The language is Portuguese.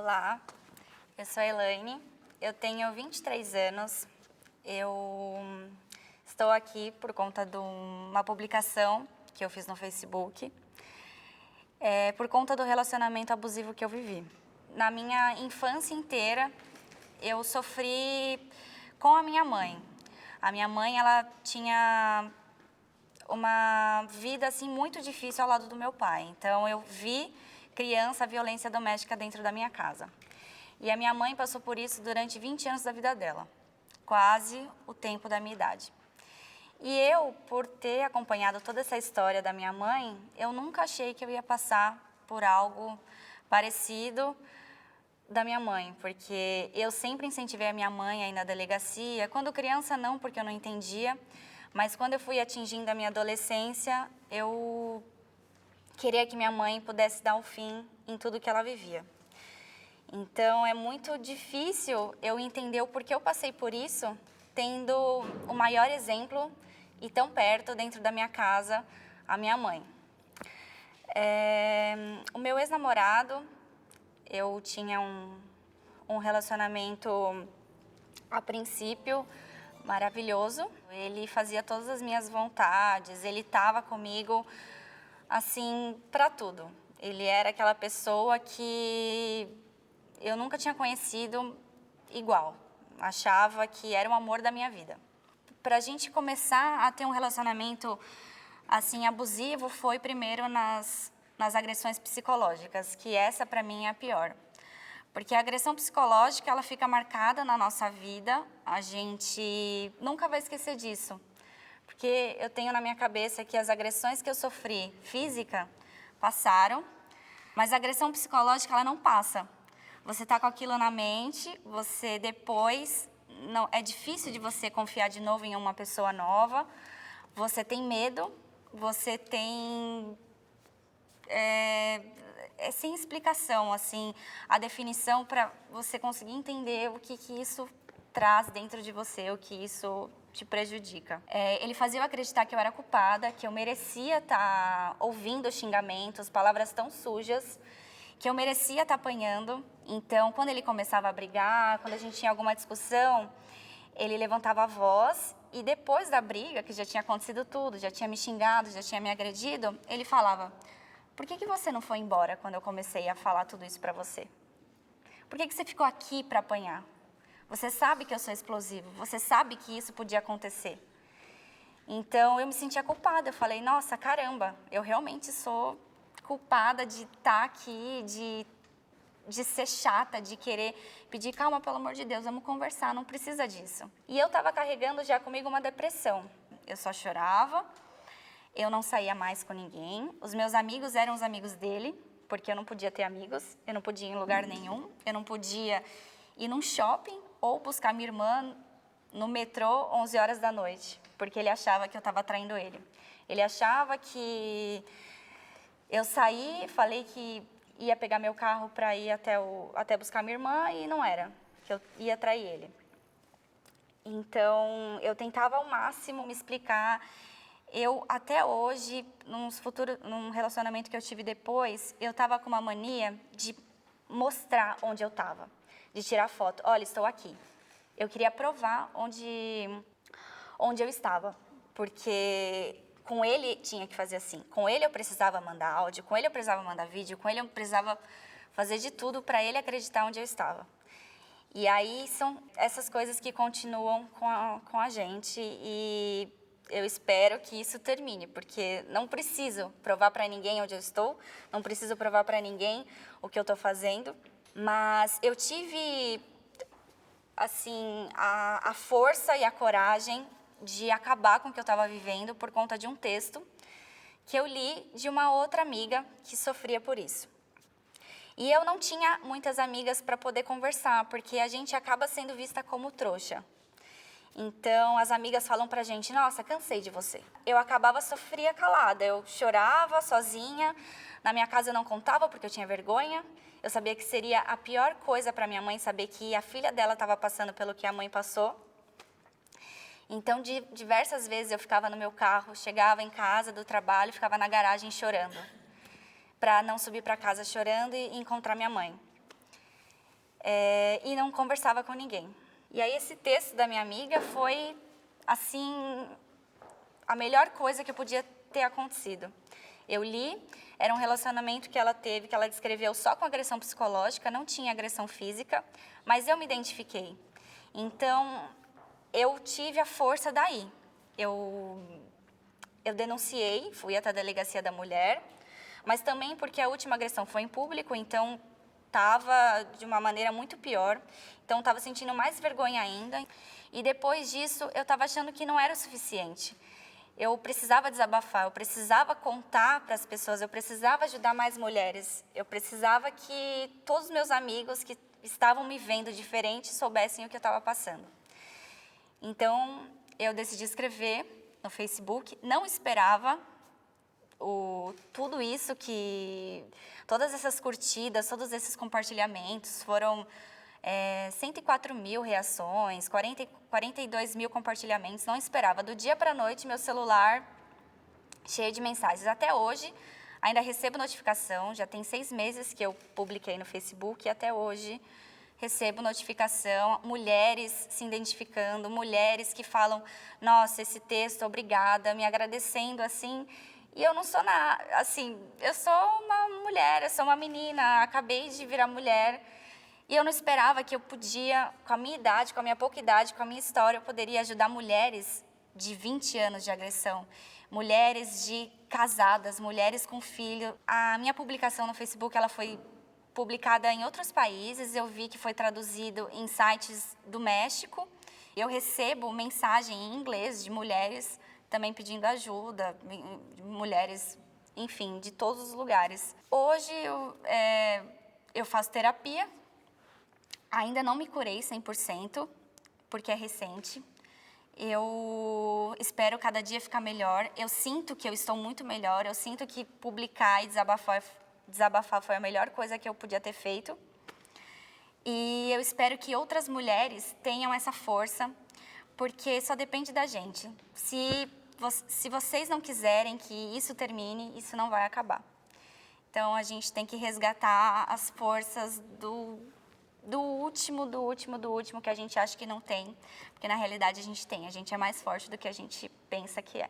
Olá, eu sou a Elaine, eu tenho 23 anos, eu estou aqui por conta de uma publicação que eu fiz no Facebook, por conta do relacionamento abusivo que eu vivi. Na minha infância inteira, eu sofri com a minha mãe. A minha mãe, ela tinha uma vida assim muito difícil ao lado do meu pai. Então eu vi criança, violência doméstica dentro da minha casa. E a minha mãe passou por isso durante 20 anos da vida dela, quase o tempo da minha idade. E eu, por ter acompanhado toda essa história da minha mãe, eu nunca achei que eu ia passar por algo parecido da minha mãe, porque eu sempre incentivei a minha mãe a ir na delegacia. Quando criança não, porque eu não entendia, mas quando eu fui atingindo a minha adolescência, eu queria que minha mãe pudesse dar um fim em tudo que ela vivia. Então, é muito difícil eu entender o porquê eu passei por isso, tendo o maior exemplo e tão perto dentro da minha casa, a minha mãe. O meu ex-namorado, eu tinha um relacionamento, a princípio, maravilhoso. Ele fazia todas as minhas vontades, ele estava comigo assim, para tudo. Ele era aquela pessoa que eu nunca tinha conhecido igual. Achava que era o amor da minha vida. Para a gente começar a ter um relacionamento assim abusivo foi primeiro nas agressões psicológicas, que essa para mim é a pior. Porque a agressão psicológica, ela fica marcada na nossa vida, a gente nunca vai esquecer disso. Porque eu tenho na minha cabeça que as agressões que eu sofri física passaram, mas a agressão psicológica ela não passa. Você está com aquilo na mente, você depois não é difícil de você confiar de novo em uma pessoa nova. Você tem medo, você tem é sem explicação assim a definição para você conseguir entender o que isso traz dentro de você, o que isso te prejudica. Ele fazia eu acreditar que eu era culpada, que eu merecia estar ouvindo xingamentos, palavras tão sujas, que eu merecia estar apanhando. Então, quando ele começava a brigar, quando a gente tinha alguma discussão, ele levantava a voz e depois da briga, que já tinha acontecido tudo, já tinha me xingado, já tinha me agredido, ele falava: por que você não foi embora quando eu comecei a falar tudo isso para você? Por que você ficou aqui para apanhar? Você sabe que eu sou explosivo, você sabe que isso podia acontecer. Então, eu me sentia culpada. Eu falei, nossa, caramba, eu realmente sou culpada de estar aqui, de ser chata, de querer pedir, calma, pelo amor de Deus, vamos conversar, não precisa disso. E eu estava carregando já comigo uma depressão. Eu só chorava, eu não saía mais com ninguém. Os meus amigos eram os amigos dele, porque eu não podia ter amigos, eu não podia ir em lugar nenhum, eu não podia ir num shopping ou buscar minha irmã no metrô 11 horas da noite, porque ele achava que eu estava traindo ele. Ele achava que eu saí, falei que ia pegar meu carro para ir até buscar minha irmã e não era, que eu ia trair ele. Então, eu tentava ao máximo me explicar. Eu, até hoje, num relacionamento que eu tive depois, eu estava com uma mania de mostrar onde eu estava, de tirar foto. Olha, estou aqui. Eu queria provar onde eu estava, porque com ele tinha que fazer assim. Com ele eu precisava mandar áudio, com ele eu precisava mandar vídeo, com ele eu precisava fazer de tudo para ele acreditar onde eu estava. E aí são essas coisas que continuam com a gente e eu espero que isso termine, porque não preciso provar para ninguém onde eu estou, não preciso provar para ninguém o que eu estou fazendo, mas eu tive assim, a força e a coragem de acabar com o que eu estava vivendo por conta de um texto que eu li de uma outra amiga que sofria por isso. E eu não tinha muitas amigas para poder conversar, porque a gente acaba sendo vista como trouxa. Então, as amigas falam pra gente, nossa, cansei de você. Eu sofria calada, eu chorava sozinha, na minha casa eu não contava porque eu tinha vergonha. Eu sabia que seria a pior coisa para minha mãe saber que a filha dela estava passando pelo que a mãe passou. Então, diversas vezes eu ficava no meu carro, chegava em casa do trabalho, ficava na garagem chorando, para não subir para casa chorando e encontrar minha mãe. e não conversava com ninguém. E aí esse texto da minha amiga foi, assim, a melhor coisa que podia ter acontecido. Eu li, era um relacionamento que ela teve, que ela descreveu só com agressão psicológica, não tinha agressão física, mas eu me identifiquei. Então, eu tive a força daí. Eu denunciei, fui até a delegacia da mulher, mas também porque a última agressão foi em público, então estava de uma maneira muito pior, então estava sentindo mais vergonha ainda. E depois disso, eu estava achando que não era o suficiente. Eu precisava desabafar, eu precisava contar para as pessoas, eu precisava ajudar mais mulheres, eu precisava que todos os meus amigos que estavam me vendo diferente soubessem o que eu estava passando. Então, eu decidi escrever no Facebook, não esperava tudo isso todas essas curtidas, todos esses compartilhamentos, foram 104 mil reações, 42 mil compartilhamentos, não esperava. Do dia para a noite, meu celular cheio de mensagens. Até hoje, ainda recebo notificação, já tem 6 meses que eu publiquei no Facebook e até hoje recebo notificação, mulheres se identificando, mulheres que falam, nossa, esse texto, obrigada, me agradecendo, assim. E eu não sou assim, eu sou uma mulher, eu sou uma menina, acabei de virar mulher. E eu não esperava que eu podia, com a minha idade, com a minha pouca idade, com a minha história, eu poderia ajudar mulheres de 20 anos de agressão, mulheres de casadas, mulheres com filho. A minha publicação no Facebook, ela foi publicada em outros países, eu vi que foi traduzido em sites do México. Eu recebo mensagem em inglês de mulheres também pedindo ajuda, mulheres, enfim, de todos os lugares. Hoje eu faço terapia, ainda não me curei 100%, porque é recente. Eu espero cada dia ficar melhor, eu sinto que eu estou muito melhor, eu sinto que publicar e desabafar foi a melhor coisa que eu podia ter feito. E eu espero que outras mulheres tenham essa força, porque só depende da gente. Se vocês não quiserem que isso termine, isso não vai acabar. Então, a gente tem que resgatar as forças do último que a gente acha que não tem, porque na realidade a gente tem, a gente é mais forte do que a gente pensa que é.